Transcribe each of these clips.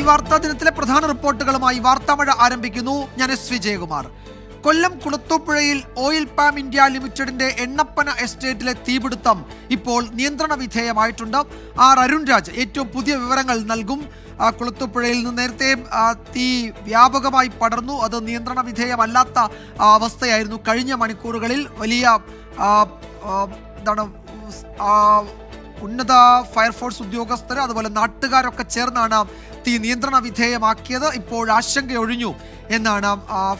വാർത്താ ദിനത്തിലെ പ്രധാന റിപ്പോർട്ടുകളുമായി വാർത്താമഴ ആരംഭിക്കുന്നു. ഞാൻ എസ് വിജയകുമാർ. കൊല്ലം കുളത്തൂപ്പുഴയിൽ ഓയിൽ പാം ഇന്ത്യ ലിമിറ്റഡിന്റെ എണ്ണപ്പന എസ്റ്റേറ്റിലെ തീപിടുത്തം ഇപ്പോൾ നിയന്ത്രണ വിധേയമായിട്ടുണ്ട്. അരുൺ രാജ് ഏറ്റവും പുതിയ വിവരങ്ങൾ നൽകും. കുളത്തൂപ്പുഴയിൽ നിന്ന് നേരത്തെ തീ വ്യാപകമായി പടർന്നു. അത് നിയന്ത്രണ വിധേയമല്ലാത്ത അവസ്ഥയായിരുന്നു. കഴിഞ്ഞ മണിക്കൂറുകളിൽ വലിയ ഉന്നത ഫയർഫോഴ്സ് ഉദ്യോഗസ്ഥർ അതുപോലെ നാട്ടുകാരൊക്കെ ചേർന്നാണ് തീ നിയന്ത്രണ വിധേയമാക്കിയത്. ഇപ്പോൾ ആശങ്കയൊഴിഞ്ഞു എന്നാണ്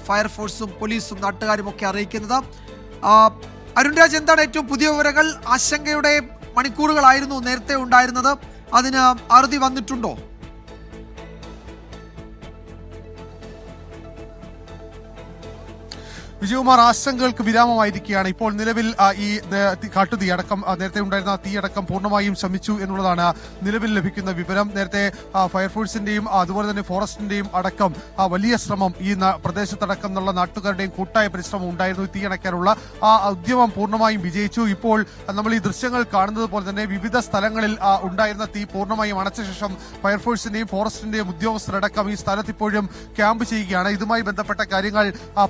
ഫയർഫോഴ്സും പോലീസും നാട്ടുകാരും ഒക്കെ അറിയിക്കുന്നത്. അരുൺ രാജ്, എന്താണ് ഏറ്റവും പുതിയ വിവരങ്ങൾ? ആശങ്കയുടെ മണിക്കൂറുകളായിരുന്നു നേരത്തെ ഉണ്ടായിരുന്നത്, അതിന് അറുതി വന്നിട്ടുണ്ടോ? വിജയകുമാർ, ആശങ്കകൾക്ക് വിരാമമായിരിക്കുകയാണ്. ഇപ്പോൾ നിലവിൽ ഈ കാട്ടുതീ അടക്കം നേരത്തെ ഉണ്ടായിരുന്ന തീയടക്കം പൂർണ്ണമായും ശമിച്ചു എന്നുള്ളതാണ് നിലവിൽ ലഭിക്കുന്ന വിവരം. നേരത്തെ ഫയർഫോഴ്സിന്റെയും അതുപോലെ തന്നെ ഫോറസ്റ്റിന്റെയും അടക്കം വലിയ ശ്രമം ഈ പ്രദേശത്തടക്കം എന്നുള്ള നാട്ടുകാരുടെയും കൂട്ടായ പരിശ്രമം ഉണ്ടായിരുന്നു. തീ അണയ്ക്കാനുള്ള ഉദ്യമം പൂർണ്ണമായും വിജയിച്ചു. ഇപ്പോൾ നമ്മൾ ഈ ദൃശ്യങ്ങൾ കാണുന്നത് പോലെ തന്നെ വിവിധ സ്ഥലങ്ങളിൽ ഉണ്ടായിരുന്ന തീ പൂർണ്ണമായും അണച്ച ശേഷം ഫയർഫോഴ്സിന്റെയും ഫോറസ്റ്റിന്റെയും ഉദ്യോഗസ്ഥരടക്കം ഈ സ്ഥലത്ത് ഇപ്പോഴും ക്യാമ്പ് ചെയ്യുകയാണ്. ഇതുമായി ബന്ധപ്പെട്ട കാര്യങ്ങൾ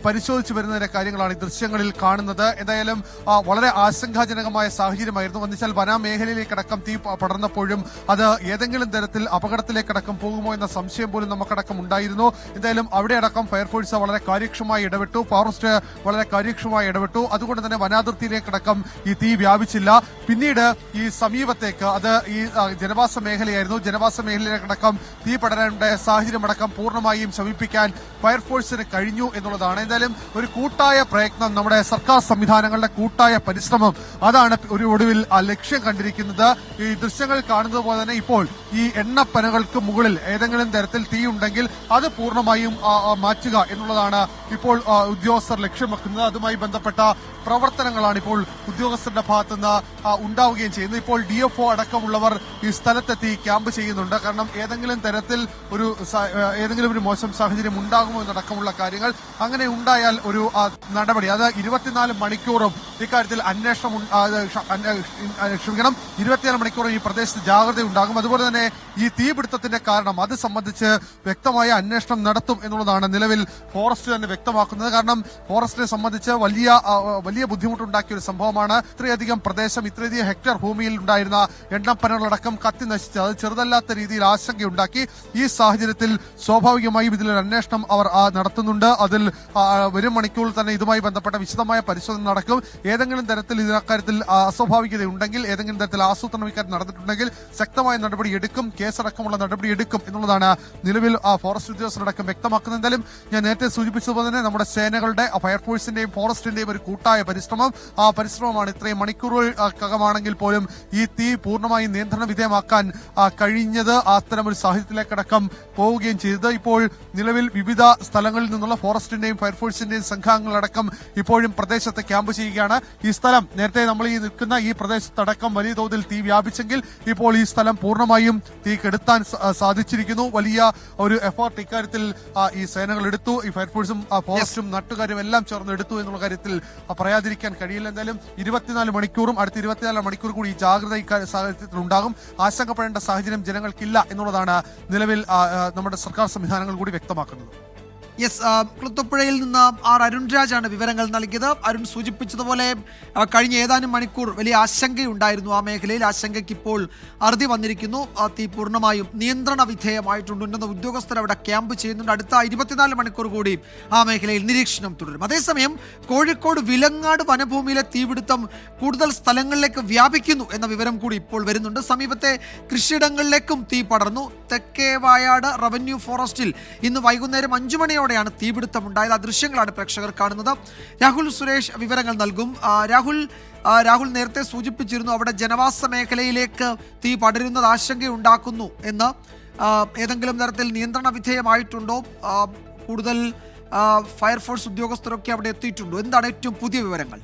പരിശോധിച്ചു വരുന്ന കാര്യങ്ങളാണ് ഈ ദൃശ്യങ്ങളിൽ കാണുന്നത്. എന്തായാലും വളരെ ആശങ്കാജനകമായ സാഹചര്യമായിരുന്നു. എന്നുവെച്ചാൽ വനമേഖലയിലേക്കടക്കം തീ പടർന്നപ്പോഴും അത് ഏതെങ്കിലും തരത്തിൽ അപകടത്തിലേക്കടക്കം പോകുമോ എന്ന സംശയം പോലും നമുക്കടക്കം ഉണ്ടായിരുന്നു. എന്തായാലും അവിടെ അടക്കം ഫയർഫോഴ്സ് വളരെ കാര്യക്ഷമമായി ഇടപെട്ടു, ഫോറസ്റ്റ് വളരെ കാര്യക്ഷമമായി ഇടപെട്ടു. അതുകൊണ്ട് തന്നെ വനാതിർത്തിയിലേക്കടക്കം ഈ തീ വ്യാപിച്ചില്ല. പിന്നീട് ഈ സമീപത്തേക്ക്, അത് ഈ ജനവാസ മേഖലയായിരുന്നു, ജനവാസ മേഖലയിലേക്കടക്കം തീ പടരാനുണ്ടായ സാഹചര്യം അടക്കം പൂർണ്ണമായും ശമിപ്പിക്കാൻ ഫയർഫോഴ്സിന് കഴിഞ്ഞു എന്നുള്ളതാണ്. എന്തായാലും ഒരു കൂട്ടായ പ്രയത്നം, നമ്മുടെ സർക്കാർ സംവിധാനങ്ങളുടെ കൂട്ടായ പരിശ്രമം, അതാണ് ഒരു ഒടുവിൽ ലക്ഷ്യം കണ്ടിരിക്കുന്നത്. ഈ ദൃശ്യങ്ങൾ കാണുന്നത് പോലെ തന്നെ ഇപ്പോൾ ഈ എണ്ണപ്പനകൾക്ക് മുകളിൽ ഏതെങ്കിലും തരത്തിൽ തീ ഉണ്ടെങ്കിൽ അത് പൂർണ്ണമായും മാറ്റുക എന്നുള്ളതാണ് ഇപ്പോൾ ഉദ്യോഗസ്ഥർ ലക്ഷ്യം വെക്കുന്നത്. അതുമായി ബന്ധപ്പെട്ട പ്രവർത്തനങ്ങളാണ് ഇപ്പോൾ ഉദ്യോഗസ്ഥരുടെ ഭാഗത്തുനിന്ന് ഉണ്ടാവുകയും ചെയ്യുന്നത്. ഇപ്പോൾ DFO അടക്കമുള്ളവർ ഈ സ്ഥലത്തെത്തി ക്യാമ്പ് ചെയ്യുന്നുണ്ട്. കാരണം ഏതെങ്കിലും തരത്തിൽ ഏതെങ്കിലും ഒരു മോശം സാഹചര്യം ഉണ്ടാകുമോ എന്നടക്കമുള്ള കാര്യങ്ങൾ, അങ്ങനെ ഉണ്ടായാൽ ഒരു നടപടി, അത് 24 മണിക്കൂറും ഇക്കാര്യത്തിൽ അന്വേഷണം 24 മണിക്കൂറും ഈ പ്രദേശത്ത് ജാഗ്രത ഉണ്ടാകും. അതുപോലെ തന്നെ ഈ തീപിടുത്തത്തിന്റെ കാരണം അത് സംബന്ധിച്ച് വ്യക്തമായ അന്വേഷണം നടത്തും എന്നുള്ളതാണ് നിലവിൽ ഫോറസ്റ്റ് തന്നെ വ്യക്തമാക്കുന്നത്. കാരണം ഫോറസ്റ്റിനെ സംബന്ധിച്ച് വലിയ ബുദ്ധിമുട്ടുണ്ടാക്കിയ ഒരു സംഭവമാണ്. ഇത്രയധികം പ്രദേശം, ഇത്രയധികം ഹെക്ടർ ഭൂമിയിൽ ഉണ്ടായിരുന്ന എണ്ണപ്പനകളടക്കം കത്തി നശിച്ച് അത് ചെറുതല്ലാത്ത രീതിയിൽ ആശങ്കയുണ്ടാക്കി. ഈ സാഹചര്യത്തിൽ സ്വാഭാവികമായും ഇതിലൊരു അന്വേഷണം അവർ നടത്തുന്നുണ്ട്. അതിൽ വരും മണിക്കൂറിൽ തന്നെ ഇതുമായി ബന്ധപ്പെട്ട വിശദമായ പരിശോധന നടക്കും. ഏതെങ്കിലും തരത്തിൽ ഇതിനക്കാര്യത്തിൽ അസ്വാഭാവികത ഉണ്ടെങ്കിൽ, ഏതെങ്കിലും തരത്തിൽ ആസൂത്രണം ഇക്കാര്യം നടന്നിട്ടുണ്ടെങ്കിൽ ശക്തമായ നടപടി എടുക്കും, കേസടക്കമുള്ള നടപടി എടുക്കും എന്നുള്ളതാണ് നിലവിൽ ഫോറസ്റ്റ് ഉദ്യോഗസ്ഥരടക്കം വ്യക്തമാക്കുന്നത്. എന്തായാലും ഞാൻ നേരത്തെ സൂചിപ്പിച്ചതുപോലെ തന്നെ നമ്മുടെ സേനകളുടെ, ഫയർഫോഴ്സിന്റെയും ഫോറസ്റ്റിന്റെയും ഒരു കൂട്ടായ പരിശ്രമം, ആ പരിശ്രമമാണ് ഇത്രയും മണിക്കൂറുകൾക്കകമാണെങ്കിൽ പോലും ഈ തീ പൂർണ്ണമായും നിയന്ത്രണ വിധേയമാക്കാൻ കഴിഞ്ഞത്. അത്തരമൊരു സാഹചര്യത്തിലേക്കടക്കം പോവുകയും ചെയ്തത്. ഇപ്പോൾ നിലവിൽ വിവിധ സ്ഥലങ്ങളിൽ നിന്നുള്ള ഫോറസ്റ്റിന്റെയും ഫയർഫോഴ്സിന്റെയും സംഘങ്ങളടക്കം ഇപ്പോഴും പ്രദേശത്ത് ക്യാമ്പ് ചെയ്യുകയാണ്. ഈ സ്ഥലം, നേരത്തെ നമ്മൾ ഈ നിൽക്കുന്ന ഈ പ്രദേശത്തടക്കം വലിയ തോതിൽ തീ വ്യാപിച്ചെങ്കിൽ ഇപ്പോൾ ഈ സ്ഥലം പൂർണ്ണമായും തീ കെടുത്താൻ സാധിച്ചിരിക്കുന്നു. വലിയ ഒരു എഫേർട്ട് ഇക്കാര്യത്തിൽ ഈ സേനകൾ എടുത്തു. ഈ ഫയർഫോഴ്സും ഫോറസ്റ്റും നാട്ടുകാരും എല്ലാം ചേർന്ന് എടുത്തു എന്നുള്ള കാര്യത്തിൽ പറയാതിരിക്കാൻ കഴിയില്ല. എന്തായാലും 24 മണിക്കൂറും അടുത്ത 24 മണിക്കൂർ കൂടി ഈ ജാഗ്രത സാഹചര്യത്തിൽ ഉണ്ടാകും. ആശങ്കപ്പെടേണ്ട സാഹചര്യം ജനങ്ങൾക്കില്ല എന്നുള്ളതാണ് നിലവിൽ നമ്മുടെ സർക്കാർ സംവിധാനങ്ങൾ കൂടി വ്യക്തമാക്കുന്നത്. കുളത്തൂപ്പുഴയിൽ നിന്ന് അരുൺ രാജാണ് വിവരങ്ങൾ നൽകിയത്. അരുൺ സൂചിപ്പിച്ചതുപോലെ കഴിഞ്ഞ ഏതാനും മണിക്കൂർ വലിയ ആശങ്കയുണ്ടായിരുന്നു ആ മേഖലയിൽ. ആശങ്കയ്ക്ക് ഇപ്പോൾ അറുതി വന്നിരിക്കുന്നു. തീ പൂർണ്ണമായും നിയന്ത്രണ വിധേയമായിട്ടുണ്ട്. ഉന്നത ഉദ്യോഗസ്ഥർ അവിടെ ക്യാമ്പ് ചെയ്യുന്നുണ്ട്. അടുത്ത 24 മണിക്കൂർ കൂടി ആ മേഖലയിൽ നിരീക്ഷണം തുടരും. അതേസമയം കോഴിക്കോട് വിലങ്ങാട് വനഭൂമിയിലെ തീപിടുത്തം കൂടുതൽ സ്ഥലങ്ങളിലേക്ക് വ്യാപിക്കുന്നു എന്ന വിവരം കൂടി ഇപ്പോൾ വരുന്നുണ്ട്. സമീപത്തെ കൃഷിയിടങ്ങളിലേക്കും തീ പടർന്നു. തെക്കേ വായാട് റവന്യൂ ഫോറസ്റ്റിൽ ഇന്ന് വൈകുന്നേരം 5 മണിയോടെ തീപിടുത്തമുണ്ടായത്. ആ ദൃശ്യങ്ങളാണ് പ്രേക്ഷകർ കാണുന്നത്. രാഹുൽ സുരേഷ് വിവരങ്ങൾ നൽകും. രാഹുൽ നേരത്തെ സൂചിപ്പിച്ചിരുന്നു അവിടെ ജനവാസ മേഖലയിലേക്ക് തീ പടരുന്നത് ആശങ്കയുണ്ടാക്കുന്നു എന്ന്. ഏതെങ്കിലും തരത്തിൽ നിയന്ത്രണ വിധേയമായിട്ടുണ്ടോ? കൂടുതൽ ഫയർഫോഴ്സ് ഉദ്യോഗസ്ഥരൊക്കെ അവിടെ എത്തിയിട്ടുണ്ടോ? എന്താണ് ഏറ്റവും പുതിയ വിവരങ്ങൾ?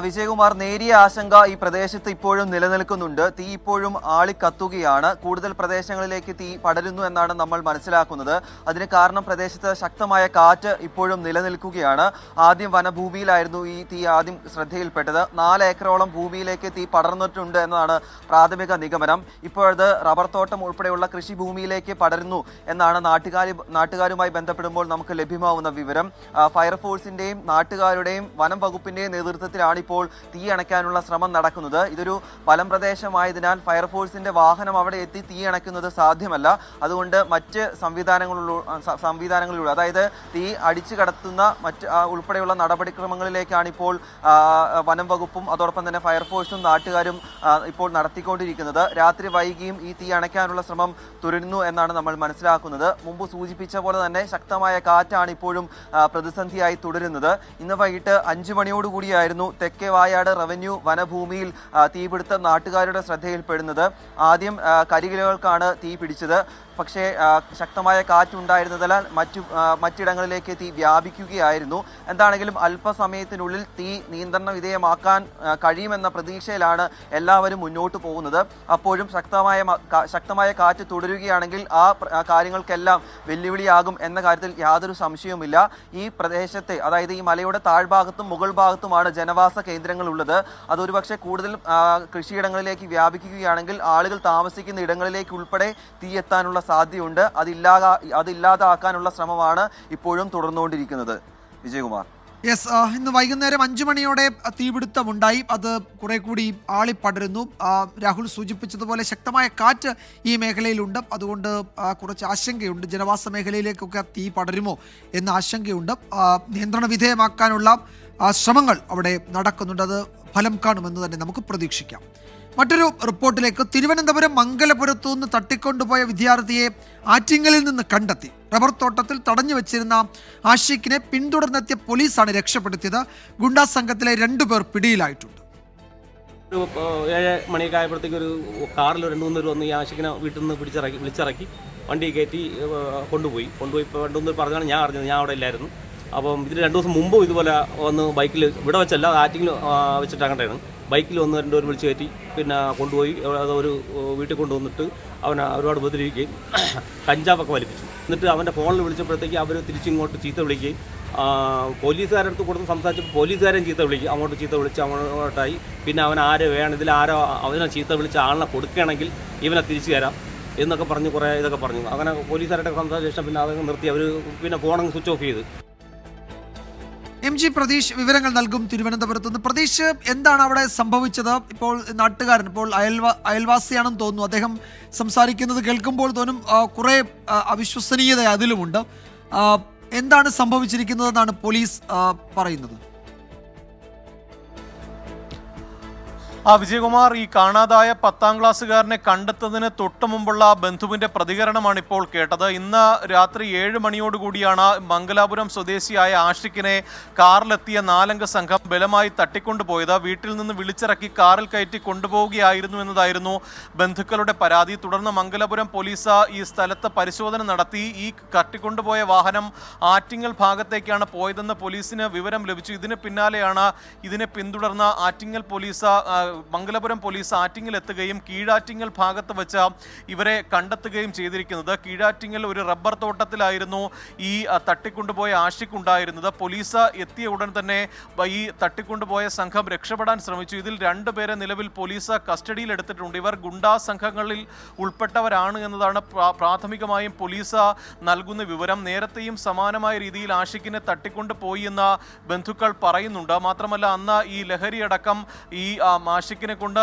വിജയകുമാർ, നേരിയ ആശങ്ക ഈ പ്രദേശത്ത് ഇപ്പോഴും നിലനിൽക്കുന്നുണ്ട്. തീ ഇപ്പോഴും ആളിക്കത്തുകയാണ്. കൂടുതൽ പ്രദേശങ്ങളിലേക്ക് തീ പടരുന്നു എന്നാണ് നമ്മൾ മനസ്സിലാക്കുന്നത്. അതിന് കാരണം പ്രദേശത്ത് ശക്തമായ കാറ്റ് ഇപ്പോഴും നിലനിൽക്കുകയാണ്. ആദ്യം വനഭൂമിയിലായിരുന്നു ഈ തീ ആദ്യം ശ്രദ്ധയിൽപ്പെട്ടത്. 4 ഏക്കറോളം ഭൂമിയിലേക്ക് തീ പടർന്നിട്ടുണ്ട് എന്നതാണ് പ്രാഥമിക നിഗമനം. ഇപ്പോഴത് റബ്ബർ തോട്ടം ഉൾപ്പെടെയുള്ള കൃഷിഭൂമിയിലേക്ക് പടരുന്നു എന്നാണ് നാട്ടുകാരുമായി ബന്ധപ്പെടുമ്പോൾ നമുക്ക് ലഭ്യമാവുന്ന വിവരം. ഫയർഫോഴ്സിന്റെയും നാട്ടുകാരുടെയും വനം വകുപ്പിന്റെയും നേതൃത്വത്തിലാണ് ഇപ്പോൾ തീ അണയ്ക്കാനുള്ള ശ്രമം നടക്കുന്നത്. ഇതൊരു മലമ്പ്രദേശമായതിനാൽ ഫയർഫോഴ്സിന്റെ വാഹനം അവിടെ എത്തി തീ അണയ്ക്കുന്നത് സാധ്യമല്ല. അതുകൊണ്ട് മറ്റ് സംവിധാനങ്ങളിലൂടെ, അതായത് തീ അടിച്ചു കടത്തുന്ന മറ്റ് ഉൾപ്പെടെയുള്ള നടപടിക്രമങ്ങളിലേക്കാണ് ഇപ്പോൾ വനം വകുപ്പും അതോടൊപ്പം തന്നെ ഫയർഫോഴ്സും നാട്ടുകാരും ഇപ്പോൾ നടത്തിക്കൊണ്ടിരിക്കുന്നത്. രാത്രി വൈകിയും ഈ തീ അണയ്ക്കാനുള്ള ശ്രമം തുടരുന്നു എന്നാണ് നമ്മൾ മനസ്സിലാക്കുന്നത്. മുമ്പ് സൂചിപ്പിച്ച പോലെ തന്നെ ശക്തമായ കാറ്റാണ് ഇപ്പോഴും പ്രതിസന്ധിയായി തുടരുന്നത്. ഇന്ന് വൈകിട്ട് 5 മണിയോടുകൂടിയായിരുന്നു തെക്കേ വായാട് റവന്യൂ വനഭൂമിയിൽ തീപിടുത്തം നാട്ടുകാരുടെ ശ്രദ്ധയിൽപ്പെടുന്നത്. ആദ്യം കരികിലകൾക്കാണ് തീ പിടിച്ചത്. പക്ഷേ ശക്തമായ കാറ്റുണ്ടായിരുന്നതിനാൽ മറ്റിടങ്ങളിലേക്ക് തീ വ്യാപിക്കുകയായിരുന്നു. എന്താണെങ്കിലും അല്പസമയത്തിനുള്ളിൽ തീ നിയന്ത്രണ വിധേയമാക്കാൻ കഴിയുമെന്ന പ്രതീക്ഷയിലാണ് എല്ലാവരും മുന്നോട്ട് പോകുന്നത്. അപ്പോഴും ശക്തമായ കാറ്റ് തുടരുകയാണെങ്കിൽ ആ കാര്യങ്ങൾക്കെല്ലാം വെല്ലുവിളിയാകും എന്ന കാര്യത്തിൽ യാതൊരു സംശയവുമില്ല. ഈ പ്രദേശത്തെ, അതായത് ഈ മലയുടെ താഴ്ഭാഗത്തും മുകൾ ഭാഗത്തുമാണ് ജനവാസ കേന്ദ്രങ്ങൾ ഉള്ളത്. അതൊരുപക്ഷെ കൂടുതൽ കൃഷിയിടങ്ങളിലേക്ക് വ്യാപിക്കുകയാണെങ്കിൽ ആളുകൾ താമസിക്കുന്ന ഇടങ്ങളിലേക്ക് ഉൾപ്പെടെ തീ എത്താനുള്ള സാധ്യതയുണ്ട്. അതില്ലാതാക്കാനുള്ള ശ്രമമാണ് ഇപ്പോഴും തുടർന്നുകൊണ്ടിരിക്കുന്നത്. വിജയകുമാർ. ഇന്ന് വൈകുന്നേരം 5 മണിയോടെ തീപിടുത്തമുണ്ടായി. അത് കുറെ കൂടി ആളിപ്പടരുന്നു. രാഹുൽ സൂചിപ്പിച്ചതുപോലെ ശക്തമായ കാറ്റ് ഈ മേഖലയിലുണ്ട്. അതുകൊണ്ട് കുറച്ച് ആശങ്കയുണ്ട്. ജനവാസ മേഖലയിലേക്കൊക്കെ തീ പടരുമോ എന്ന ആശങ്കയുണ്ട്. നിയന്ത്രണ വിധേയമാക്കാനുള്ള ശ്രമങ്ങൾ അവിടെ നടക്കുന്നുണ്ട്. അത് ഫലം കാണുമെന്ന് തന്നെ നമുക്ക് പ്രതീക്ഷിക്കാം. മറ്റൊരു റിപ്പോർട്ടിലേക്ക്. തിരുവനന്തപുരം മംഗലപുരത്തു നിന്ന് തട്ടിക്കൊണ്ടുപോയ വിദ്യാർത്ഥിയെ ആറ്റിങ്ങലിൽ നിന്ന് കണ്ടെത്തി. റബ്ബർ തോട്ടത്തിൽ തടഞ്ഞു വെച്ചിരുന്ന ആഷിഖിനെ പിന്തുടർന്നെത്തിയ പോലീസാണ് രക്ഷപ്പെടുത്തിയത്. ഗുണ്ടാ സംഘത്തിലെ 2 പേർ പിടിയിലായിട്ടുണ്ട്. ഒരു 7 മണിയൊക്കെ ആയപ്പോഴത്തേക്ക് ഒരു കാറിൽ 2-3 പേർ വന്ന് ഈ ആഷിഖിനെ വീട്ടിൽ നിന്ന് വിളിച്ചിറക്കി വണ്ടി കയറ്റി കൊണ്ടുപോയി. ഇപ്പോൾ 2-3 പേർ പറഞ്ഞാണ് ഞാൻ അറിഞ്ഞത്. ഞാൻ അവിടെ ഇല്ലായിരുന്നു. അപ്പം ഇതിന് 2 ദിവസം മുമ്പും ഇതുപോലെ വന്ന് ബൈക്കിൽ, ഇവിടെ വെച്ചല്ല, ആറ്റിങ്ങിൽ വെച്ചിട്ട് അങ്ങോട്ടാണ് ബൈക്കിൽ വന്ന് 2 പേർ വിളിച്ച് കയറ്റി പിന്നെ കൊണ്ടുപോയി ഒരു വീട്ടിൽ കൊണ്ടുവന്നിട്ട് അവനെ ഒരുപാട് ഉപദ്രവിക്കുകയും കഞ്ചാവൊക്കെ വലിപ്പിച്ചു. എന്നിട്ട് അവൻ്റെ ഫോണിൽ വിളിച്ചപ്പോഴത്തേക്ക് അവർ തിരിച്ചിങ്ങോട്ട് ചീത്ത വിളിക്കുകയും പോലീസുകാരുടെ അടുത്ത് കൊടുത്ത് സംസാരിച്ചപ്പോൾ പോലീസുകാരെയും ചീത്ത വിളിക്കും. അങ്ങോട്ട് ചീത്ത വിളിച്ച് അങ്ങോട്ടായി. പിന്നെ അവൻ ആരെ വേണം, ഇതിലാരോ അവനെ ചീത്ത വിളിച്ച ആളിനെ കൊടുക്കുകയാണെങ്കിൽ ഇവനെ തിരിച്ചു തരാം എന്നൊക്കെ പറഞ്ഞ് കുറേ ഇതൊക്കെ പറഞ്ഞു. അങ്ങനെ പോലീസുകാരുടെ സംസാരിച്ച ശേഷം പിന്നെ അതങ്ങ് നിർത്തി. അവർ പിന്നെ ഫോണങ്ങ് സ്വിച്ച് ഓഫ് ചെയ്ത്. MG പ്രതീഷ് വിവരങ്ങൾ നൽകും തിരുവനന്തപുരത്ത് നിന്ന്. പ്രതീഷ്, എന്താണ് അവിടെ സംഭവിച്ചത്? ഇപ്പോൾ നാട്ടുകാരൻ, ഇപ്പോൾ അയൽവാസിയാണെന്ന് തോന്നുന്നു, അദ്ദേഹം സംസാരിക്കുന്നത് കേൾക്കുമ്പോൾ തോന്നും കുറെ അവിശ്വസനീയത അതിലുമുണ്ട്. എന്താണ് സംഭവിച്ചിരിക്കുന്നതെന്നാണ് പോലീസ് പറയുന്നത്? വിജയകുമാർ, ഈ കാണാതായ 10ാം ക്ലാസ്സുകാരനെ കണ്ടെത്തുന്നതിന് തൊട്ടു മുമ്പുള്ള ബന്ധുവിന്റെ പ്രതികരണമാണ് ഇപ്പോൾ കേട്ടത്. ഇന്ന് രാത്രി 7 മണിയോടുകൂടിയാണ് മംഗലാപുരം സ്വദേശിയായ ആഷിഖിനെ കാറിലെത്തിയ 4 അംഗ സംഘം ബലമായി തട്ടിക്കൊണ്ടുപോയത്. വീട്ടിൽ നിന്ന് വിളിച്ചിറക്കി കാറിൽ കയറ്റി കൊണ്ടുപോവുകയായിരുന്നു എന്നതായിരുന്നു ബന്ധുക്കളുടെ പരാതി. തുടർന്ന് മംഗലാപുരം പോലീസ് ഈ സ്ഥലത്ത് പരിശോധന നടത്തി. ഈ തട്ടിക്കൊണ്ടുപോയ വാഹനം ആറ്റിങ്ങൽ ഭാഗത്തേക്കാണ് പോയതെന്ന് പോലീസിന് വിവരം ലഭിച്ചു. ഇതിന് പിന്നാലെയാണ് ഇതിനെ പിന്തുടർന്ന ആറ്റിങ്ങൽ പോലീസ്, മംഗലപുരം പോലീസ് ആറ്റിങ്ങൽ എത്തുകയും കീഴാറ്റിങ്ങൽ ഭാഗത്ത് വെച്ച് ഇവരെ കണ്ടെത്തുകയും ചെയ്തിരിക്കുന്നത്. കീഴാറ്റിങ്ങൽ ഒരു റബ്ബർ തോട്ടത്തിലായിരുന്നു ഈ തട്ടിക്കൊണ്ടുപോയ ആഷിഖ് ഉണ്ടായിരുന്നത്. പോലീസ് എത്തിയ ഉടൻ തന്നെ ഈ തട്ടിക്കൊണ്ടുപോയ സംഘം രക്ഷപ്പെടാൻ ശ്രമിച്ചു. ഇതിൽ 2 പേരെ നിലവിൽ പോലീസ് കസ്റ്റഡിയിൽ എടുത്തിട്ടുണ്ട്. ഇവർ ഗുണ്ടാ സംഘങ്ങളിൽ ഉൾപ്പെട്ടവരാണ് എന്നതാണ് പ്രാഥമികമായും പോലീസ് നൽകുന്ന വിവരം. നേരത്തെയും സമാനമായ രീതിയിൽ ആഷിഖിനെ തട്ടിക്കൊണ്ടുപോയി എന്ന് ബന്ധുക്കൾ പറയുന്നുണ്ട്. മാത്രമല്ല, അന്ന് ഈ ലഹരിയടക്കം ഈ ആഷിഖിനെ കൊണ്ട്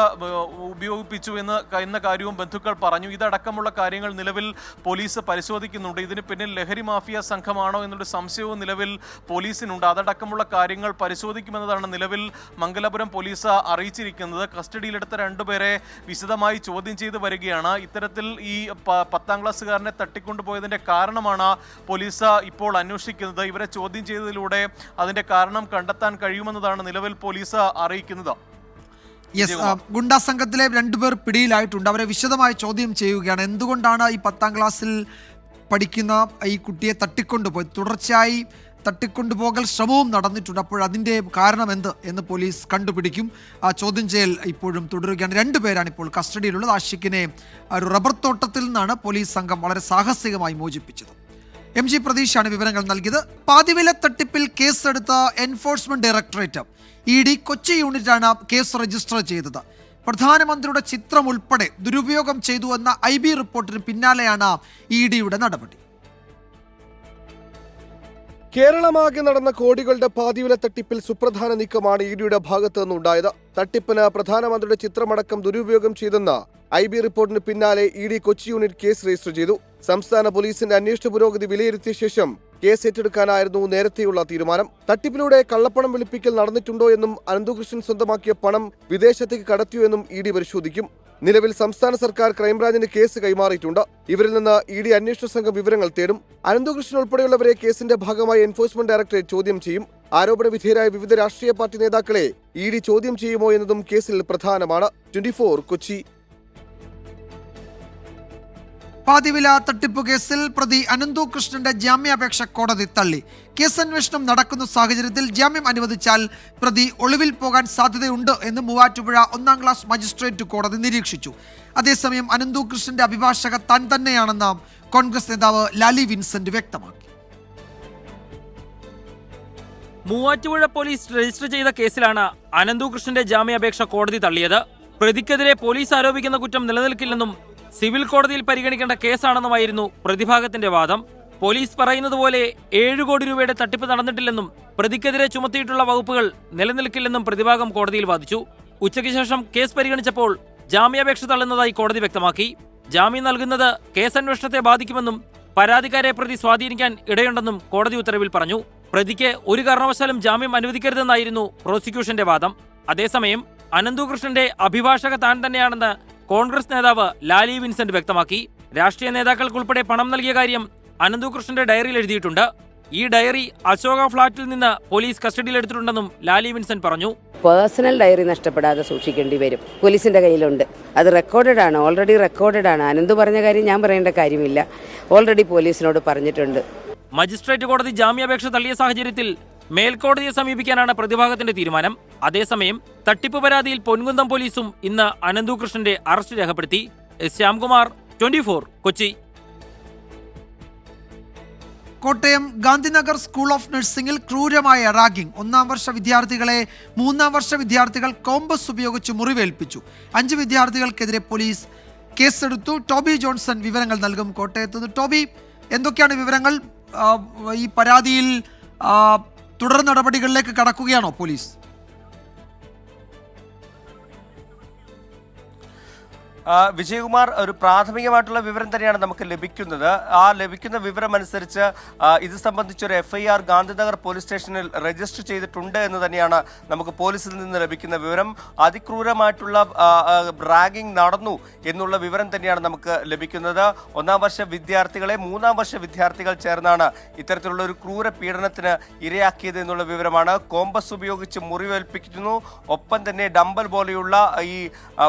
ഉപയോഗിപ്പിച്ചു എന്ന കാര്യവും ബന്ധുക്കൾ പറഞ്ഞു. ഇതടക്കമുള്ള കാര്യങ്ങൾ നിലവിൽ പോലീസ് പരിശോധിക്കുന്നുണ്ട്. ഇതിന് പിന്നിൽ ലഹരി മാഫിയ സംഘമാണോ എന്നൊരു സംശയവും നിലവിൽ പോലീസിനുണ്ട്. അതടക്കമുള്ള കാര്യങ്ങൾ പരിശോധിക്കുമെന്നതാണ് നിലവിൽ മംഗലപുരം പോലീസ് അറിയിച്ചിരിക്കുന്നത്. കസ്റ്റഡിയിലെടുത്ത 2 പേരെ വിശദമായി ചോദ്യം ചെയ്ത് വരികയാണ്. ഇത്തരത്തിൽ ഈ 10ാം ക്ലാസ്സുകാരനെ തട്ടിക്കൊണ്ടുപോയതിന്റെ കാരണമാണ് പോലീസ് ഇപ്പോൾ അന്വേഷിക്കുന്നത്. ഇവരെ ചോദ്യം ചെയ്തതിലൂടെ അതിന്റെ കാരണം കണ്ടെത്താൻ കഴിയുമെന്നതാണ് നിലവിൽ പോലീസ് അറിയിക്കുന്നത്. ഗുണ്ടാ സംഘത്തിലെ 2 പേർ പിടിയിലായിട്ടുണ്ട്. അവരെ വിശദമായി ചോദ്യം ചെയ്യുകയാണ്. എന്തുകൊണ്ടാണ് ഈ 10ാം ക്ലാസ്സിൽ പഠിക്കുന്ന ഈ കുട്ടിയെ തട്ടിക്കൊണ്ടുപോയി? തുടർച്ചയായി തട്ടിക്കൊണ്ടുപോകൽ ശ്രമവും നടന്നിട്ടുണ്ട്. അപ്പോൾ അതിൻ്റെ കാരണം എന്ത് എന്ന് പോലീസ് കണ്ടുപിടിക്കും. ചോദ്യം ചെയ്യൽ ഇപ്പോഴും തുടരുകയാണ്. 2 പേരാണ് ഇപ്പോൾ കസ്റ്റഡിയിലുള്ളത്. ആഷിഖിനെ ഒരു റബ്ബർ തോട്ടത്തിൽ നിന്നാണ് പോലീസ് സംഘം വളരെ സാഹസികമായി മോചിപ്പിച്ചത്. MG പ്രതീഷാണ് വിവരങ്ങൾ നൽകിയത്. പാതിവില തട്ടിപ്പിൽ കേസെടുത്ത എൻഫോഴ്സ്മെന്റ് ഡയറക്ടറേറ്റ് ED കൊച്ചി യൂണിറ്റാണ് കേസ് രജിസ്റ്റർ ചെയ്തത്. പ്രധാനമന്ത്രിയുടെ ചിത്രം ഉൾപ്പെടെ ദുരുപയോഗം ചെയ്തു എന്ന IB റിപ്പോർട്ടിന് പിന്നാലെയാണ് EDയുടെ നടപടി. കേരളമാകെ നടന്ന കോടികളുടെ പാതിവില തട്ടിപ്പിൽ സുപ്രധാന നീക്കമാണ് EDയുടെ ഭാഗത്തു നിന്നുണ്ടായത്. തട്ടിപ്പിന് പ്രധാനമന്ത്രിയുടെ ചിത്രമടക്കം ദുരുപയോഗം ചെയ്തെന്ന IB റിപ്പോർട്ടിന് പിന്നാലെ ED Kochi unit case register ചെയ്തു. സംസ്ഥാന പോലീസിന്റെ അന്വേഷണ പുരോഗതി വിലയിരുത്തിയ ശേഷം കേസ് ഏറ്റെടുക്കാനായിരുന്നു നേരത്തെയുള്ള തീരുമാനം. തട്ടിപ്പിലൂടെ കള്ളപ്പണം വെളുപ്പിക്കൽ നടന്നിട്ടുണ്ടോ എന്നും അനന്തകൃഷ്ണൻ സ്വന്തമാക്കിയ പണം വിദേശത്തേക്ക് കടത്തിയോ എന്നും ED പരിശോധിക്കും. നിലവിൽ സംസ്ഥാന സർക്കാർ ക്രൈംബ്രാഞ്ചിന് കേസ് കൈമാറിയിട്ടുണ്ട്. ഇവരിൽ നിന്ന് ED അന്വേഷണ സംഘം വിവരങ്ങൾ തേടും. അനന്തകൃഷ്ണൻ ഉൾപ്പെടെയുള്ളവരെ കേസിന്റെ ഭാഗമായി എൻഫോഴ്സ്മെന്റ് ഡയറക്ടറേറ്റ് ചോദ്യം ചെയ്യും. ആരോപണ വിധേയരായ വിവിധ രാഷ്ട്രീയ പാർട്ടി നേതാക്കളെ ED ചോദ്യം ചെയ്യുമോ എന്നതും കേസിൽ പ്രധാനമാണ്. 24 കൊച്ചി. പാതിവില തട്ടിപ്പ് കേസിൽ പ്രതി അനന്തു കൃഷ്ണന്റെ ജാമ്യാപേക്ഷ കോടതി തള്ളി. കേസന്വേഷണം നടക്കുന്ന സാഹചര്യത്തിൽ ജാമ്യം അനുവദിച്ചാൽ പ്രതി ഒളിവിൽ പോകാൻ സാധ്യതയുണ്ട് എന്ന് മൂവാറ്റുപുഴ 1-ാം ക്ലാസ് മജിസ്ട്രേറ്റ് കോടതി നിരീക്ഷിച്ചു. അതേസമയം അനന്തു കൃഷ്ണന്റെ അഭിഭാഷക താൻ തന്നെയാണെന്ന് കോൺഗ്രസ് നേതാവ് ലാലി വിൻസെന്റ് വ്യക്തമാക്കി. മൂവാറ്റുപുഴ പോലീസ് രജിസ്റ്റർ ചെയ്ത കേസിലാണ് അനന്തു കൃഷ്ണന്റെ ജാമ്യാപേക്ഷ കോടതി തള്ളിയത്. പ്രതിക്കെതിരെ പോലീസ് ആരോപിക്കുന്ന കുറ്റം നിലനിൽക്കില്ലെന്നും സിവിൽ കോടതിയിൽ പരിഗണിക്കേണ്ട കേസാണെന്നുമായിരുന്നു പ്രതിഭാഗത്തിന്റെ വാദം. പോലീസ് പറയുന്നത് പോലെ 7 കോടി രൂപയുടെ തട്ടിപ്പ് നടന്നിട്ടില്ലെന്നും പ്രതിക്കെതിരെ ചുമത്തിയിട്ടുള്ള വകുപ്പുകൾ നിലനിൽക്കില്ലെന്നും പ്രതിഭാഗം കോടതിയിൽ വാദിച്ചു. ഉച്ചയ്ക്ക് ശേഷം കേസ് പരിഗണിച്ചപ്പോൾ ജാമ്യാപേക്ഷ തള്ളുന്നതായി കോടതി വ്യക്തമാക്കി. ജാമ്യം നൽകുന്നത് കേസന്വേഷണത്തെ ബാധിക്കുമെന്നും പരാതിക്കാരെ പ്രതി സ്വാധീനിക്കാൻ ഇടയുണ്ടെന്നും കോടതി ഉത്തരവിൽ പറഞ്ഞു. പ്രതിക്ക് ഒരു കാരണവശാലും ജാമ്യം അനുവദിക്കരുതെന്നായിരുന്നു പ്രോസിക്യൂഷന്റെ വാദം. അതേസമയം അനന്തുകൃഷ്ണന്റെ അഭിഭാഷക താൻ തന്നെയാണെന്ന് കോൺഗ്രസ് നേതാവ് ലാലി വിൻസെന്റ് വ്യക്തമാക്കി. രാഷ്ട്രീയ നേതാക്കൾക്കുൾപ്പെടെ പണം നൽകിയ കാര്യം അനന്തുകൃഷ്ണന്റെ ഡയറിയിൽ എഴുതിയിട്ടുണ്ട്. ഈ ഡയറി അശോക ഫ്ളാറ്റിൽ നിന്ന് പോലീസ് കസ്റ്റഡിയിലെടുത്തിട്ടുണ്ടെന്നും ലാലി വിൻസെന്റ് പറഞ്ഞു. പേഴ്സണൽ ഡയറി നഷ്ടപ്പെടാതെ സൂക്ഷിക്കേണ്ടി വരും. പോലീസിന്റെ കയ്യിലുണ്ട്. അത് റെക്കോർഡഡ് ആണ്, ഓൾറെഡി റെക്കോർഡഡ് ആണ്. അനന്തു പറഞ്ഞ കാര്യം ഞാൻ പറയേണ്ട കാര്യമില്ല. ഓൾറെഡി പോലീസിനോട് പറഞ്ഞിട്ടുണ്ട്. മജിസ്ട്രേറ്റ് കോടതി ജാമ്യാപേക്ഷ തള്ളിയ സാഹചര്യത്തിൽ മേൽക്കോടതിയെ സമീപിക്കാനാണ് പ്രതിഭാഗത്തിന്റെ തീരുമാനം. അതേസമയം തട്ടിപ്പ് പരാതിയിൽ പൊൻകുന്നം പോലീസും ഇന്ന് അനന്തുകൃഷ്ണന്റെ അറസ്റ്റ് രേഖപ്പെടുത്തി. ശ്യാംകുമാർ, 24 കൊച്ചി. കോട്ടയം ഗാന്ധിനഗർ സ്കൂൾ ഓഫ് നഴ്സിംഗിൽ ക്രൂരമായ റാഗിംഗ്. 1-ാം വർഷ വിദ്യാർത്ഥികളെ 3-ാം വർഷ വിദ്യാർത്ഥികൾ കോമ്പസ് ഉപയോഗിച്ച് മുറിവേൽപ്പിച്ചു. 5 വിദ്യാർത്ഥികൾക്കെതിരെ പോലീസ് കേസെടുത്തു. ടോബി ജോൺസൺ വിവരങ്ങൾ നൽകും കോട്ടയത്ത്. ടോബി, എന്തൊക്കെയാണ് വിവരങ്ങൾ? ഈ പരാതിയിൽ തുടർ നടപടികളിലേക്ക് കടക്കുകയാണോ പോലീസ്? വിജയകുമാർ, ഒരു പ്രാഥമികമായിട്ടുള്ള വിവരം തന്നെയാണ് നമുക്ക് ലഭിക്കുന്നത്. ആ ലഭിക്കുന്ന വിവരം അനുസരിച്ച് ഇത് സംബന്ധിച്ചൊരു FIR ഗാന്ധിനഗർ പോലീസ് സ്റ്റേഷനിൽ രജിസ്റ്റർ ചെയ്തിട്ടുണ്ട് എന്ന് തന്നെയാണ് നമുക്ക് പോലീസിൽ നിന്ന് ലഭിക്കുന്ന വിവരം. അതിക്രൂരമായിട്ടുള്ള റാഗിംഗ് നടന്നു എന്നുള്ള വിവരം തന്നെയാണ് നമുക്ക് ലഭിക്കുന്നത്. 1-ാം വർഷ വിദ്യാർത്ഥികളെ 3-ാം വർഷ വിദ്യാർത്ഥികൾ ചേർന്നാണ് ഇത്തരത്തിലുള്ള ഒരു ക്രൂര പീഡനത്തിന് ഇരയാക്കിയത് എന്നുള്ള വിവരമാണ്. കോമ്പസ് ഉപയോഗിച്ച് മുറിവേൽപ്പിക്കുന്നു. ഒപ്പം തന്നെ ഡംബൽ പോലെയുള്ള ഈ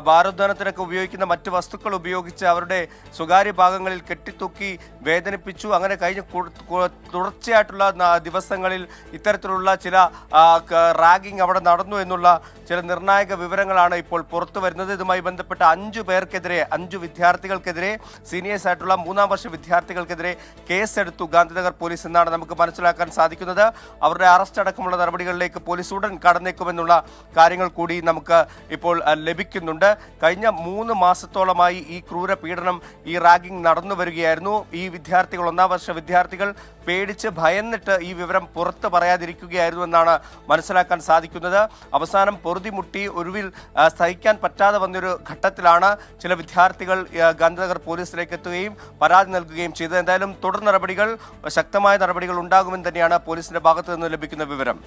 ഭാരോദ്വഹനത്തിനൊക്കെ ഉപയോഗിക്കുന്ന മറ്റ് വസ്തുക്കൾ ഉപയോഗിച്ച് അവരുടെ സ്വകാര്യ ഭാഗങ്ങളിൽ കെട്ടിത്തൂക്കി വേദനിപ്പിച്ചു. അങ്ങനെ കഴിഞ്ഞ തുടർച്ചയായിട്ടുള്ള ദിവസങ്ങളിൽ ഇത്തരത്തിലുള്ള ചില റാഗിംഗ് അവിടെ നടന്നു എന്നുള്ള ചില നിർണായക വിവരങ്ങളാണ് ഇപ്പോൾ പുറത്തു വരുന്നത്. ഇതുമായി ബന്ധപ്പെട്ട 5 പേർക്കെതിരെ, 5 വിദ്യാർത്ഥികൾക്കെതിരെ, സീനിയേഴ്സ് ആയിട്ടുള്ള 3-ാം വർഷ വിദ്യാർത്ഥികൾക്കെതിരെ കേസെടുത്തു ഗാന്ധിനഗർ പോലീസ് എന്നാണ് നമുക്ക് മനസ്സിലാക്കാൻ സാധിക്കുന്നത്. അവരുടെ അറസ്റ്റ് അടക്കമുള്ള നടപടികളിലേക്ക് പോലീസ് ഉടൻ കടന്നേക്കുമെന്നുള്ള കാര്യങ്ങൾ കൂടി നമുക്ക് ഇപ്പോൾ ലഭിക്കുന്നുണ്ട്. കഴിഞ്ഞ 3 മാസത്തോളമായി ഈ ക്രൂര പീഡനം, ഈ റാഗിംഗ് നടന്നു വരികയായിരുന്നു. ഈ വിദ്യാർത്ഥികൾ, 1-ാം വർഷ വിദ്യാർത്ഥികൾ പേടിച്ച് ഭയന്നിട്ട് ഈ വിവരം പുറത്ത് പറയാതിരിക്കുകയായിരുന്നു എന്നാണ് മനസ്സിലാക്കാൻ സാധിക്കുന്നത്. അവസാനം പൊറുതിമുട്ടി ഒടുവിൽ സഹിക്കാൻ പറ്റാതെ വന്നൊരു ഘട്ടത്തിലാണ് ചില വിദ്യാർത്ഥികൾ ഗാന്ധിനഗർ പോലീസിലേക്ക് എത്തുകയും പരാതി നൽകുകയും ചെയ്തത്. എന്തായാലും തുടർ നടപടികൾ, ശക്തമായ നടപടികൾ ഉണ്ടാകുമെന്ന് തന്നെയാണ് പോലീസിന്റെ ഭാഗത്തു നിന്ന് ലഭിക്കുന്ന വിവരം.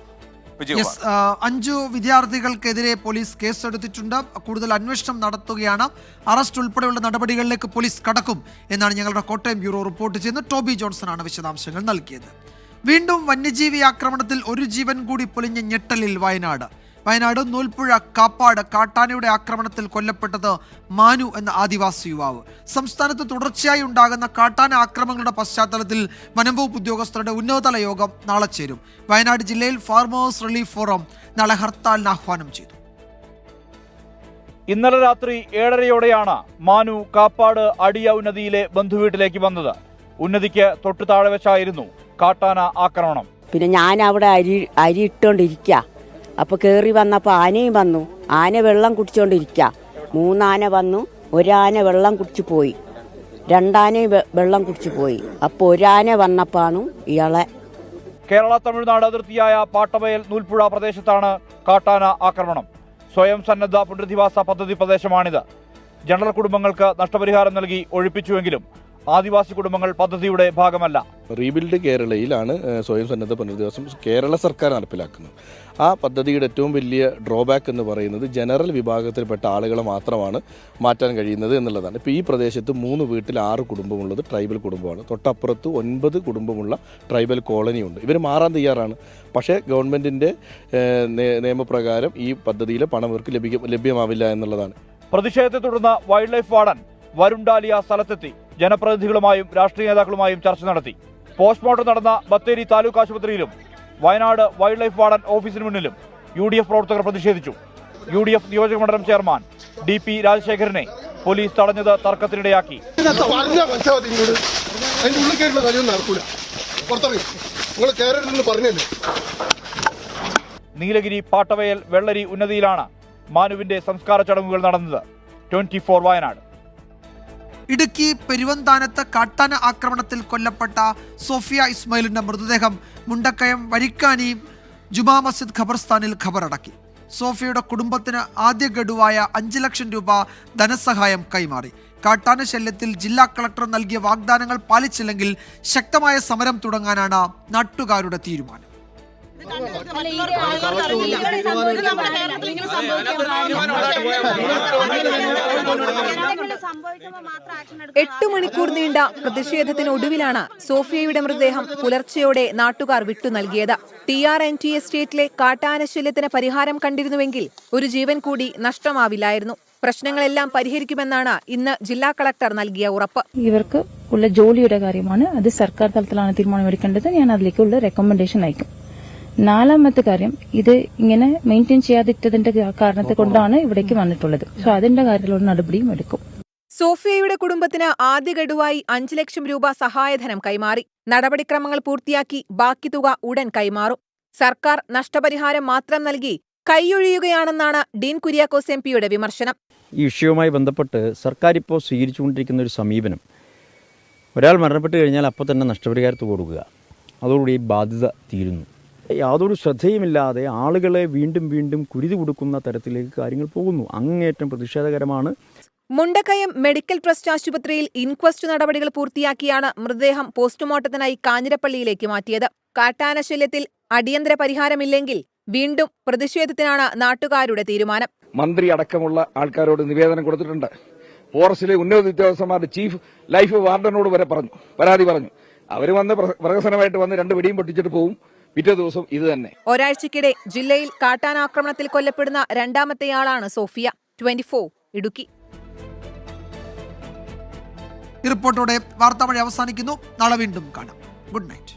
5 വിദ്യാർത്ഥികൾക്കെതിരെ പോലീസ് കേസെടുത്തിട്ടുണ്ട്. കൂടുതൽ അന്വേഷണം നടത്തുകയാണ്. അറസ്റ്റ് ഉൾപ്പെടെയുള്ള നടപടികളിലേക്ക് പോലീസ് കടക്കും എന്നാണ് ഞങ്ങളുടെ കോട്ടയം ബ്യൂറോ റിപ്പോർട്ട് ചെയ്യുന്നത്. ടോബി ജോൺസൺ ആണ് വിശദാംശങ്ങൾ നൽകിയത്. വീണ്ടും വന്യജീവി ആക്രമണത്തിൽ 1 ജീവൻ കൂടി പൊലിഞ്ഞ ഞെട്ടലിൽ വയനാട്. വയനാട് നൂൽപ്പുഴ കാപ്പാട് കാട്ടാനയുടെ ആക്രമണത്തിൽ കൊല്ലപ്പെട്ടത് മാനു എന്ന ആദിവാസി യുവാവ്. സംസ്ഥാനത്ത് തുടർച്ചയായി ഉണ്ടാകുന്ന കാട്ടാന ആക്രമണങ്ങളുടെ പശ്ചാത്തലത്തിൽ വനംവകുപ്പ് ഉദ്യോഗസ്ഥരുടെ ഉന്നതതല യോഗം നാളെ ചേരും. വയനാട് ജില്ലയിൽ ഫാർമേഴ്സ് റിലീഫ് ഫോറം നാളെ ഹർത്താലിന് ആഹ്വാനം ചെയ്തു. ഇന്നലെ രാത്രി 7:30യോടെയാണ് മാനു കാപ്പാട് അടിയ ഉന്നതിയിലെ ബന്ധുവീട്ടിലേക്ക് വന്നത്. ഉന്നതിക്ക് തൊട്ടു താഴെ വെച്ചായിരുന്നു കാട്ടാന ആക്രമണം. പിന്നെ ഞാൻ അവിടെ അരി ഇട്ടുകൊണ്ടിരിക്കുക. അപ്പോൾ കയറി വന്നപ്പോൾ ആനയും വന്നു. ആന വെള്ളം കുടിച്ചുകൊണ്ടിരിക്കുക. 3 ആന വന്നു. 1 ആന വെള്ളം കുടിച്ചു പോയി. 2 ആനയും വെള്ളം കുടിച്ചു പോയി. അപ്പോൾ 1 ആന വന്നപ്പോഴാണ് ഇയാളെ. കേരള തമിഴ്നാട് അതിർത്തിയായ പാട്ടവയൽ നൂൽപ്പുഴ പ്രദേശത്താണ് കാട്ടാന ആക്രമണം. സ്വയം സന്നദ്ധ പുനരധിവാസ പദ്ധതി പ്രദേശമാണിത്. ജനറൽ കുടുംബങ്ങൾക്ക് നഷ്ടപരിഹാരം നൽകി ഒഴിപ്പിച്ചുവെങ്കിലും ആദിവാസി കുടുംബങ്ങൾ പദ്ധതിയുടെ ഭാഗമല്ല. റീബിൽഡ് കേരളയിലാണ് സ്വയം സന്നദ്ധ പുനരധിവാസം കേരള സർക്കാർ നടപ്പിലാക്കുന്നത്. ആ പദ്ധതിയുടെ ഏറ്റവും വലിയ ഡ്രോബാക്ക് എന്ന് പറയുന്നത് ജനറൽ വിഭാഗത്തിൽപ്പെട്ട ആളുകളെ മാത്രമാണ് മാറ്റാൻ കഴിയുന്നത് എന്നുള്ളതാണ്. ഇപ്പോൾ ഈ പ്രദേശത്ത് 3 വീട്ടിൽ 6 കുടുംബമുള്ളത് ട്രൈബൽ കുടുംബമാണ്. തൊട്ടപ്പുറത്ത് 9 കുടുംബമുള്ള ട്രൈബൽ കോളനിയുണ്ട്. ഇവർ മാറാൻ തയ്യാറാണ്. പക്ഷേ ഗവൺമെൻറ്റിൻ്റെ നിയമപ്രകാരം ഈ പദ്ധതിയിലെ പണം ഇവർക്ക് ലഭ്യമാവില്ല എന്നുള്ളതാണ്. പ്രതിഷേധത്തെ തുടർന്ന് വൈൽഡ് ലൈഫ് വാർഡൻ വരുണ്ടാലിയ സ്ഥലത്തെത്തി ജനപ്രതിനിധികളുമായും രാഷ്ട്രീയ നേതാക്കളുമായും ചർച്ച നടത്തി. പോസ്റ്റ്മോർട്ടം നടന്ന ബത്തേരി താലൂക്ക് ആശുപത്രിയിലും വയനാട് വൈൽഡ് ലൈഫ് വാർഡൻ ഓഫീസിന് മുന്നിലും UDF പ്രവർത്തകർ പ്രതിഷേധിച്ചു. UDF നിയോജകമണ്ഡലം ചെയർമാൻ DP രാജശേഖരനെ പോലീസ് തടഞ്ഞത് തർക്കത്തിനിടയാക്കി. നീലഗിരി പാട്ടവയൽ വെള്ളരി ഉന്നതിയിലാണ് മാനുവിന്റെ സംസ്കാര ചടങ്ങുകൾ നടന്നത്. 24 വയനാട്. ഇടുക്കി പെരുവന്താനത്ത് കാട്ടാന ആക്രമണത്തിൽ കൊല്ലപ്പെട്ട സോഫിയ ഇസ്മായിലിന്റെ മൃതദേഹം മുണ്ടക്കയം വരിക്കാനി ജുമാ മസ്ജിദ് ഖബർസ്ഥാനിൽ ഖബറടക്കി. സോഫിയയുടെ കുടുംബത്തിന് ആദ്യ ഗഡുവായ 5 ലക്ഷം രൂപ ധനസഹായം കൈമാറി. കാട്ടാന ശല്യത്തിൽ ജില്ലാ കളക്ടർ നൽകിയ വാഗ്ദാനങ്ങൾ പാലിച്ചില്ലെങ്കിൽ ശക്തമായ സമരം തുടങ്ങാനാണ് നാട്ടുകാരുടെ തീരുമാനം. 8 മണിക്കൂർ നീണ്ട പ്രതിഷേധത്തിനൊടുവിലാണ് സോഫിയയുടെ മൃതദേഹം പുലർച്ചെയോടെ നാട്ടുകാർ വിട്ടു നൽകിയത്. TRNT എസ്റ്റേറ്റിലെ കാട്ടാനശല്യത്തിന് പരിഹാരം കണ്ടിരുന്നുവെങ്കിൽ ഒരു ജീവൻ കൂടി നഷ്ടമാവില്ലായിരുന്നു. പ്രശ്നങ്ങളെല്ലാം പരിഹരിക്കുമെന്നാണ് ഇന്ന് ജില്ലാ കളക്ടർ നൽകിയ ഉറപ്പ്. ഇവർക്ക് ഉള്ള ജോലിയുടെ കാര്യമാണ്, അത് സർക്കാർ തലത്തിലാണ് തീരുമാനമെടുക്കേണ്ടത്. ഞാൻ അതിലേക്കുള്ള റെക്കമെൻഡേഷൻ അയക്കും. 4ാമത്തെ കാര്യം, ഇത് ഇങ്ങനെ മെയിൻറ്റെയിൻ ചെയ്യാതിട്ടതിന്റെ കാരണത്തെ കൊണ്ടാണ് ഇവിടേക്ക് വന്നിട്ടുള്ളത്. സോ അതിന്റെ കാര്യത്തിലുള്ള നടപടിയും എടുക്കും. സോഫിയയുടെ കുടുംബത്തിന് ആദ്യ ഗഡുവായി 5 ലക്ഷം രൂപ സഹായധനം കൈമാറി. നടപടിക്രമങ്ങൾ പൂർത്തിയാക്കി ബാക്കി തുക ഉടൻ കൈമാറും. സർക്കാർ നഷ്ടപരിഹാരം മാത്രം നൽകി കൈയൊഴിയുകയാണെന്നാണ് ഡീൻ കുര്യാക്കോസ് MP-യുടെ വിമർശനം. ഈ വിഷയവുമായി ബന്ധപ്പെട്ട് സർക്കാർ ഇപ്പോൾ സ്വീകരിച്ചുകൊണ്ടിരിക്കുന്ന ഒരു സമീപനം, ഒരാൾ മരണപ്പെട്ടു കഴിഞ്ഞാൽ അപ്പോൾ തന്നെ നഷ്ടപരിഹാരത്ത് കൊടുക്കുക, അതോടുകൂടി ഈ ബാധ്യത തീരുന്നു. യാതൊരു ശ്രദ്ധയുമില്ലാതെ ആളുകളെ വീണ്ടും വീണ്ടും കുരുതി കൊടുക്കുന്ന തരത്തിലേക്ക് കാര്യങ്ങൾ പോകുന്നു. അങ്ങേയറ്റം പ്രതിഷേധകരമാണ്. മുണ്ടക്കയം മെഡിക്കൽ ട്രസ്റ്റ് ആശുപത്രിയിൽ ഇൻക്വസ്റ്റ് നടപടികൾ പൂർത്തിയാക്കിയാണ് മൃതദേഹം പോസ്റ്റ്മോർട്ടത്തിനായി കാഞ്ഞിരപ്പള്ളിയിലേക്ക് മാറ്റിയത്. കാട്ടാനശല്യത്തിൽ അടിയന്തര പരിഹാരമില്ലെങ്കിൽ വീണ്ടും പ്രതിഷേധത്തിനാണ് നാട്ടുകാരുടെ തീരുമാനം. മന്ത്രി അടക്കമുള്ള ആൾക്കാരോട് നിവേദനം കൊടുത്തിട്ടുണ്ട്. ഫോറസ്റ്റിലെ ഉന്നത ഉദ്യോഗസ്ഥന്മാരുടെ ചീഫ് ലൈഫ് വാർഡനോട് വരെ പരാതി പറഞ്ഞു. അവർ വന്ന് പ്രഹസനമായിട്ട് വന്ന് 2 വെടിയും പൊട്ടിച്ചിട്ട് പോവും. പിറ്റേ ദിവസം ഇത് തന്നെ. ഒരാഴ്ചക്കിടെ ജില്ലയിൽ കാട്ടാനാക്രമണത്തിൽ കൊല്ലപ്പെടുന്ന 2ാമത്തെയാളാണ് സോഫിയ. 24 ഇടുക്കി. ഈ റിപ്പോർട്ടോടെ വാർത്താമഴ അവസാനിക്കുന്നു. നാളെ വീണ്ടും കാണാം. Good night.